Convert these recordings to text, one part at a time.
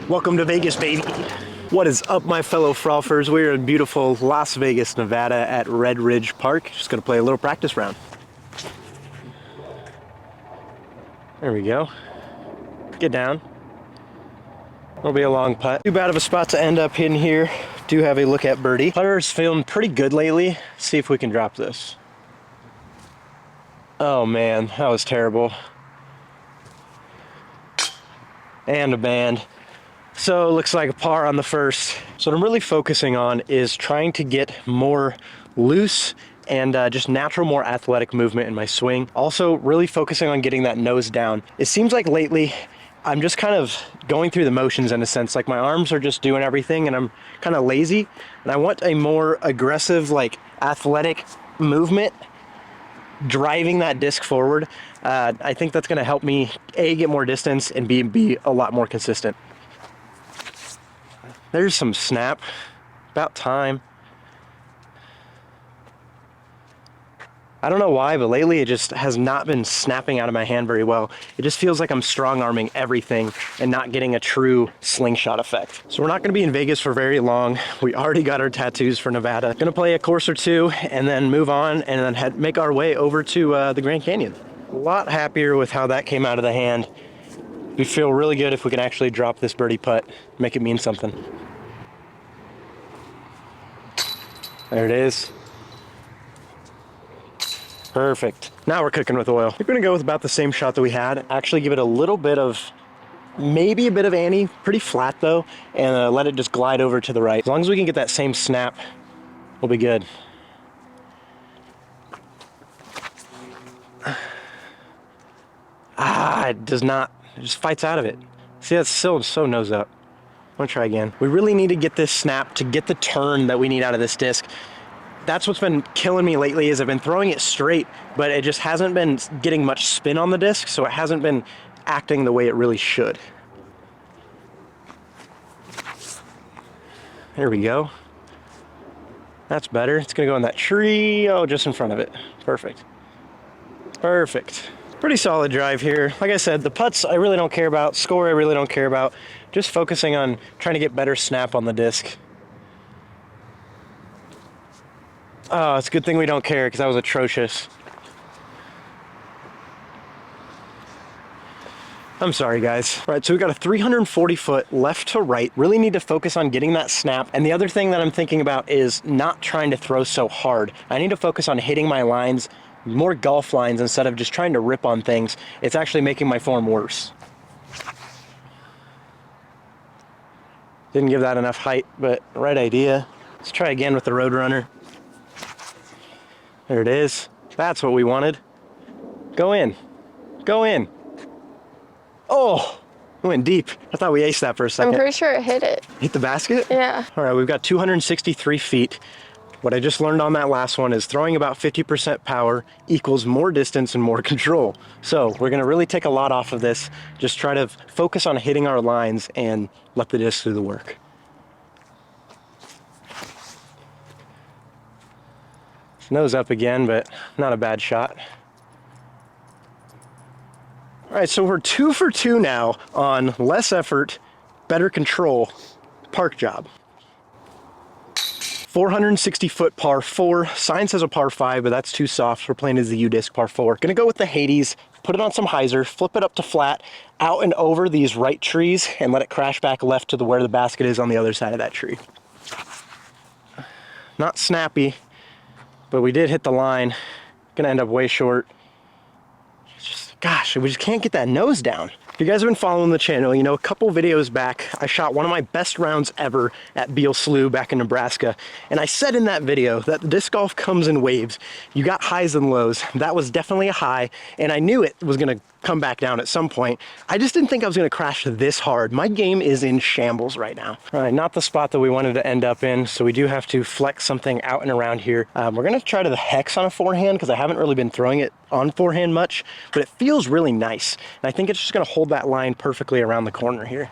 Welcome to Vegas, baby. What is up, my fellow frolfers? We're in beautiful Las Vegas, Nevada at Red Ridge Park. Just gonna play a little practice round. There we go. Get down. It'll be a long putt. Too bad of a spot to end up in here. Do have a look at birdie. Putter's feeling pretty good lately. See if we can drop this. Oh man, that was terrible. And a band. So it looks like a par on the first. So what I'm really focusing on is trying to get more loose and just natural, more athletic movement in my swing. Also really focusing on getting that nose down. It seems like lately I'm just kind of going through the motions in a sense. Like my arms are just doing everything and I'm kind of lazy. And I want a more aggressive, like athletic movement driving that disc forward. I think that's gonna help me A, get more distance, and B, be a lot more consistent. There's some snap. About time. I don't know why, but lately it just has not been snapping out of my hand very well. It just feels like I'm strong arming everything and not getting a true slingshot effect. So we're not gonna be in Vegas for very long. We already got our tattoos for Nevada. Gonna play a course or two and then move on and then make our way over to the Grand Canyon. A lot happier with how that came out of the hand. We feel really good if we can actually drop this birdie putt, make it mean something. There it is. Perfect. Now we're cooking with oil. We're gonna go with about the same shot that we had. Actually give it a little bit of, maybe a bit of ante, pretty flat though, and let it just glide over to the right. As long as we can get that same snap, we'll be good. It does not, it just fights out of it. See, that's still so nose up. I'm gonna try again. We really need to get this snap to get the turn that we need out of this disc. That's what's been killing me lately is I've been throwing it straight, but it just hasn't been getting much spin on the disc, so it hasn't been acting the way it really should. There we go. That's better. It's gonna go in that tree. Oh, just in front of it. Perfect. Perfect. Pretty solid drive here. Like I said, the putts I really don't care about. Score I really don't care about. Just focusing on trying to get better snap on the disc. Oh, it's a good thing we don't care because that was atrocious. I'm sorry, guys. All right, so we got a 340 foot left to right. Really need to focus on getting that snap. And the other thing that I'm thinking about is not trying to throw so hard. I need to focus on hitting my lines, more golf lines, instead of just trying to rip on things. It's actually making my form worse. Didn't give that enough height, but right idea. Let's try again with the Roadrunner. There it is. That's what we wanted. Go in. Go in. Oh, it went deep. I thought we aced that for a second. I'm pretty sure it hit it. Hit the basket? Yeah. All right, we've got 263 feet. What I just learned on that last one is throwing about 50% power equals more distance and more control. So we're gonna really take a lot off of this. Just try to focus on hitting our lines and let the disc do the work. Nose up again, but not a bad shot. All right, so we're 2 for 2 now on less effort, better control, park job. 460 foot par 4. Sign says a par 5, but that's too soft. We're playing as the U-Disc par 4. Gonna go with the Hades, put it on some hyzer, flip it up to flat, out and over these right trees, and let it crash back left to where the basket is on the other side of that tree. Not snappy, but we did hit the line. Gonna end up way short. Just, gosh, we just can't get that nose down. If you guys have been following the channel, you know a couple videos back, I shot one of my best rounds ever at Beal Slough back in Nebraska. And I said in that video that disc golf comes in waves. You got highs and lows. That was definitely a high, and I knew it was gonna come back down at some point. I just didn't think I was gonna crash this hard. My game is in shambles right now. All right, not the spot that we wanted to end up in, so we do have to flex something out and around here. We're gonna try to the hex on a forehand because I haven't really been throwing it on forehand much, but it feels really nice. And I think it's just gonna hold that line perfectly around the corner here.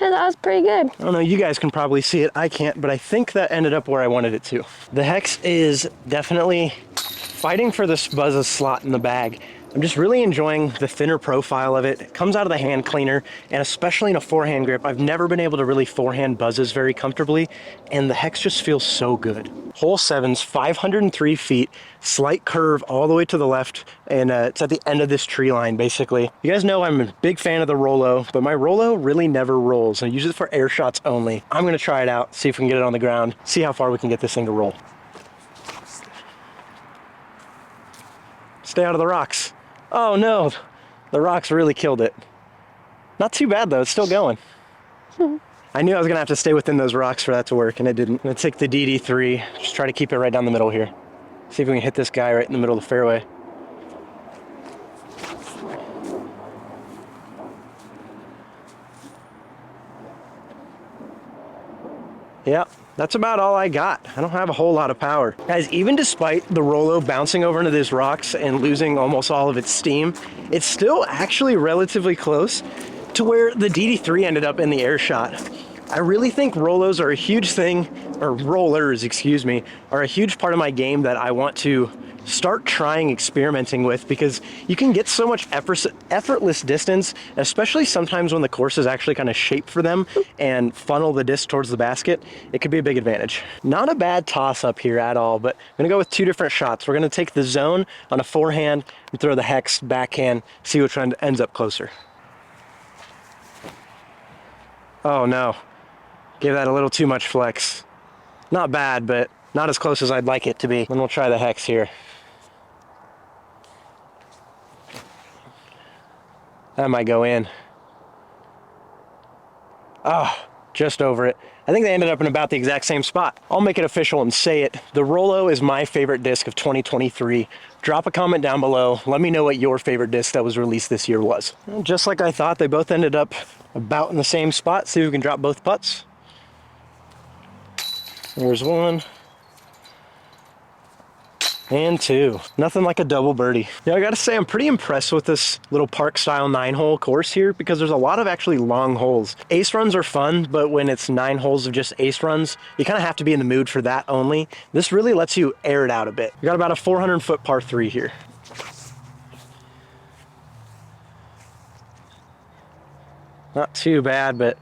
Yeah, that was pretty good. I don't know, you guys can probably see it. I can't, but I think that ended up where I wanted it to. The hex is definitely fighting for this Buzz's slot in the bag. I'm just really enjoying the thinner profile of it. It comes out of the hand cleaner, and especially in a forehand grip, I've never been able to really forehand Buzzes very comfortably, and the hex just feels so good. Hole 7's 503 feet, slight curve all the way to the left, and it's at the end of this tree line, basically. You guys know I'm a big fan of the Rollo, but my Rollo really never rolls. I use it for air shots only. I'm gonna try it out, see if we can get it on the ground, see how far we can get this thing to roll. Stay out of the rocks. Oh no, the rocks really killed it. Not too bad though, it's still going. I knew I was gonna have to stay within those rocks for that to work, and it didn't. I'm gonna take the DD3, just try to keep it right down the middle here. See if we can hit this guy right in the middle of the fairway. Yep, that's about all I got. I don't have a whole lot of power. Guys, even despite the Rollo bouncing over into these rocks and losing almost all of its steam, it's still actually relatively close to where the DD3 ended up in the air shot. I really think Rollos are a huge thing, or rollers, excuse me, are a huge part of my game that I want to start trying experimenting with, because you can get so much effortless distance, especially sometimes when the course is actually kind of shaped for them and funnel the disc towards the basket. It could be a big advantage. Not a bad toss up here at all, but I'm gonna go with two different shots. We're gonna take the zone on a forehand and throw the hex backhand, see which one ends up closer. Oh no, gave that a little too much flex. Not bad, but not as close as I'd like it to be. Then we'll try the hex here. That might go in. Ah, just over it. I think they ended up in about the exact same spot. I'll make it official and say it. The Rollo is my favorite disc of 2023. Drop a comment down below. Let me know what your favorite disc that was released this year was. And just like I thought, they both ended up about in the same spot. See if we can drop both putts. There's one. And two. Nothing like a double birdie. Yeah, I gotta say I'm pretty impressed with this little park style 9-hole course here, because there's a lot of actually long holes. Ace runs are fun, but when it's 9 holes of just ace runs, you kind of have to be in the mood for that only. This really lets you air it out a bit. We got about a 400-foot par 3 here. Not too bad, but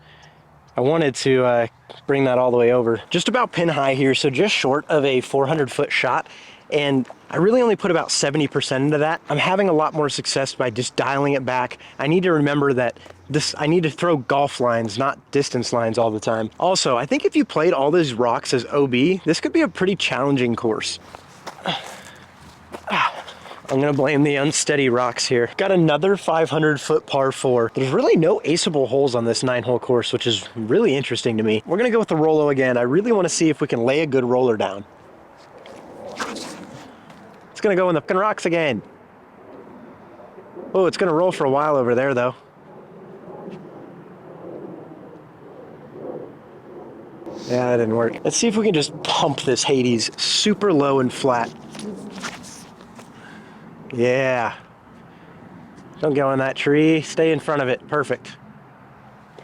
I wanted to bring that all the way over. Just about pin high here, so just short of a 400-foot shot. And I really only put about 70% into that. I'm having a lot more success by just dialing it back. I need to remember that I need to throw golf lines, not distance lines all the time. Also, I think if you played all these rocks as OB, this could be a pretty challenging course. I'm gonna blame the unsteady rocks here. Got another 500-foot par 4. There's really no aceable holes on this 9-hole course, which is really interesting to me. We're gonna go with the Rollo again. I really wanna see if we can lay a good roller down. It's gonna go in the fucking rocks again. Oh, it's gonna roll for a while over there though. Yeah, that didn't work. Let's see if we can just pump this Hades super low and flat. Yeah. Don't go in that tree. Stay in front of it. Perfect.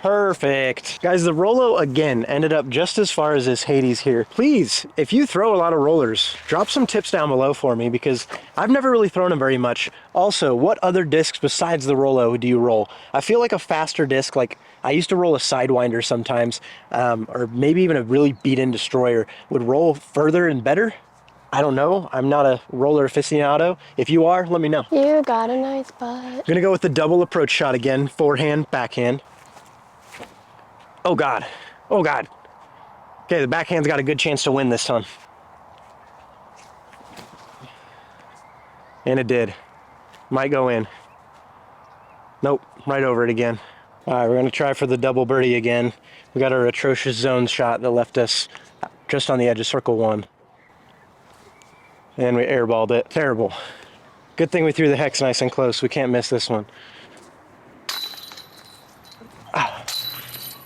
Perfect. Guys, the Rollo again ended up just as far as this Hades here. Please, if you throw a lot of rollers, drop some tips down below for me, because I've never really thrown them very much. Also, what other discs besides the Rollo do you roll? I feel like a faster disc, like I used to roll a Sidewinder sometimes, or maybe even a really beat-in Destroyer, would roll further and better. I don't know. I'm not a roller aficionado. If you are, let me know. You got a nice butt. I'm gonna go with the double approach shot again. Forehand, backhand. Oh God. Oh God. Okay, the backhand's got a good chance to win this one. And it did. Might go in. Nope, right over it again. All right, we're gonna try for the double birdie again. We got our atrocious zone shot that left us just on the edge of circle 1. And we airballed it. Terrible. Good thing we threw the hex nice and close. We can't miss this one.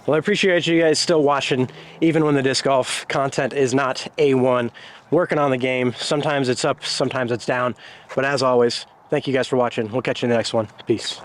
Well, I appreciate you guys still watching, even when the disc golf content is not A1. Working on the game. Sometimes it's up, sometimes it's down. But as always, thank you guys for watching. We'll catch you in the next one. Peace.